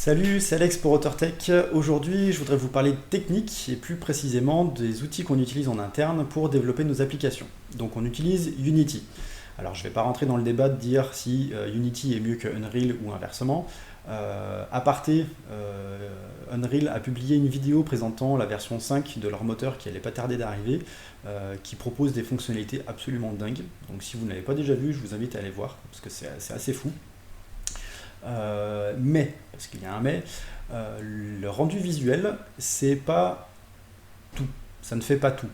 Salut, c'est Alex pour AuthorTech. Aujourd'hui, je voudrais vous parler de technique et plus précisément des outils qu'on utilise en interne pour développer nos applications. Donc on utilise Unity. Alors je ne vais pas rentrer dans le débat de dire si Unity est mieux que Unreal ou inversement. Aparté, Unreal a publié une vidéo présentant la version 5 de leur moteur qui n'allait pas tarder d'arriver, qui propose des fonctionnalités absolument dingues. Donc si vous ne l'avez pas déjà vu, je vous invite à aller voir, parce que c'est assez fou. Mais, parce qu'il y a un mais, le rendu visuel, c'est pas tout, ça ne fait pas tout.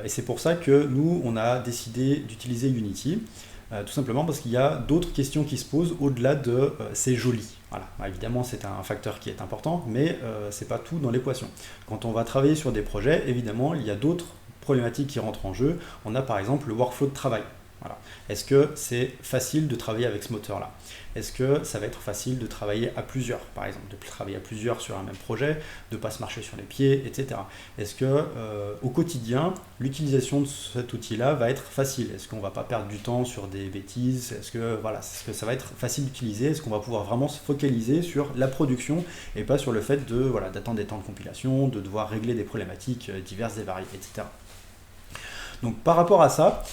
Et c'est pour ça que nous, on a décidé d'utiliser Unity, tout simplement parce qu'il y a d'autres questions qui se posent au-delà de c'est joli. Voilà. Évidemment, c'est un facteur qui est important, mais c'est pas tout dans l'équation. Quand on va travailler sur des projets, évidemment, il y a d'autres problématiques qui rentrent en jeu. On a par exemple le workflow de travail. Voilà. Est-ce que c'est facile de travailler avec ce moteur-là? Est-ce que ça va être facile de travailler à plusieurs, par exemple, de travailler à plusieurs sur un même projet, de ne pas se marcher sur les pieds, etc. Est-ce que au quotidien, l'utilisation de cet outil-là va être facile? Est-ce qu'on ne va pas perdre du temps sur des bêtises? Est-ce que ça va être facile d'utiliser? Est-ce qu'on va pouvoir vraiment se focaliser sur la production et pas sur le fait d'attendre des temps de compilation, de devoir régler des problématiques diverses et variées, etc. Donc par rapport à ça,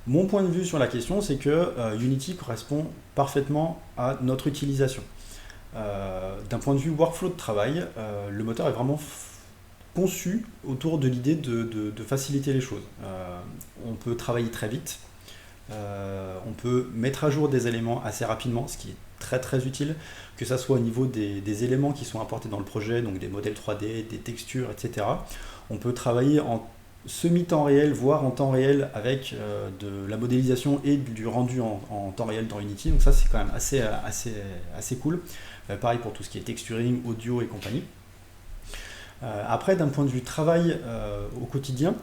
mon point de vue sur la question, c'est que Unity correspond parfaitement à notre utilisation. D'un point de vue workflow de travail, le moteur est vraiment conçu autour de l'idée de faciliter les choses. On peut travailler très vite, on peut mettre à jour des éléments assez rapidement, ce qui est très très utile, que ce soit au niveau des éléments qui sont apportés dans le projet, donc des modèles 3D, des textures, etc. On peut travailler en semi-temps réel, voire en temps réel avec de la modélisation et du rendu en temps réel dans Unity. Donc ça c'est quand même assez cool. Pareil pour tout ce qui est texturing, audio et compagnie. Après d'un point de vue travail au quotidien,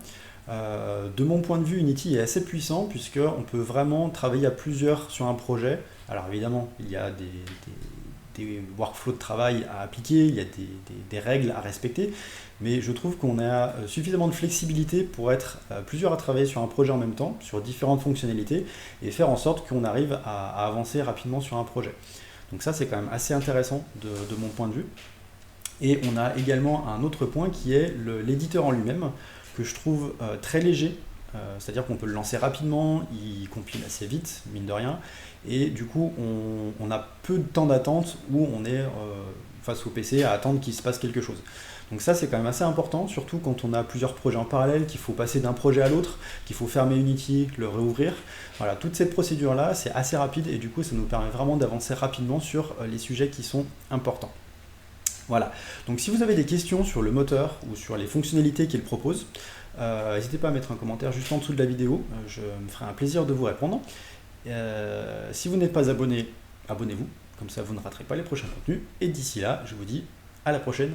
de mon point de vue Unity est assez puissant puisqu'on peut vraiment travailler à plusieurs sur un projet. Alors évidemment il y a des workflows de travail à appliquer, il y a des règles à respecter, mais je trouve qu'on a suffisamment de flexibilité pour être plusieurs à travailler sur un projet en même temps, sur différentes fonctionnalités, et faire en sorte qu'on arrive à avancer rapidement sur un projet. Donc ça c'est quand même assez intéressant de mon point de vue. Et on a également un autre point qui est l'éditeur en lui-même, que je trouve très léger. C'est-à-dire qu'on peut le lancer rapidement, il compile assez vite, mine de rien, et du coup on a peu de temps d'attente où on est face au PC à attendre qu'il se passe quelque chose. Donc ça c'est quand même assez important, surtout quand on a plusieurs projets en parallèle, qu'il faut passer d'un projet à l'autre, qu'il faut fermer Unity, le réouvrir. Voilà, toute cette procédure-là c'est assez rapide et du coup ça nous permet vraiment d'avancer rapidement sur les sujets qui sont importants. Voilà, donc si vous avez des questions sur le moteur ou sur les fonctionnalités qu'il propose, n'hésitez pas à mettre un commentaire juste en dessous de la vidéo, je me ferai un plaisir de vous répondre. Si vous n'êtes pas abonné, abonnez-vous, comme ça vous ne raterez pas les prochains contenus. Et d'ici là, je vous dis à la prochaine.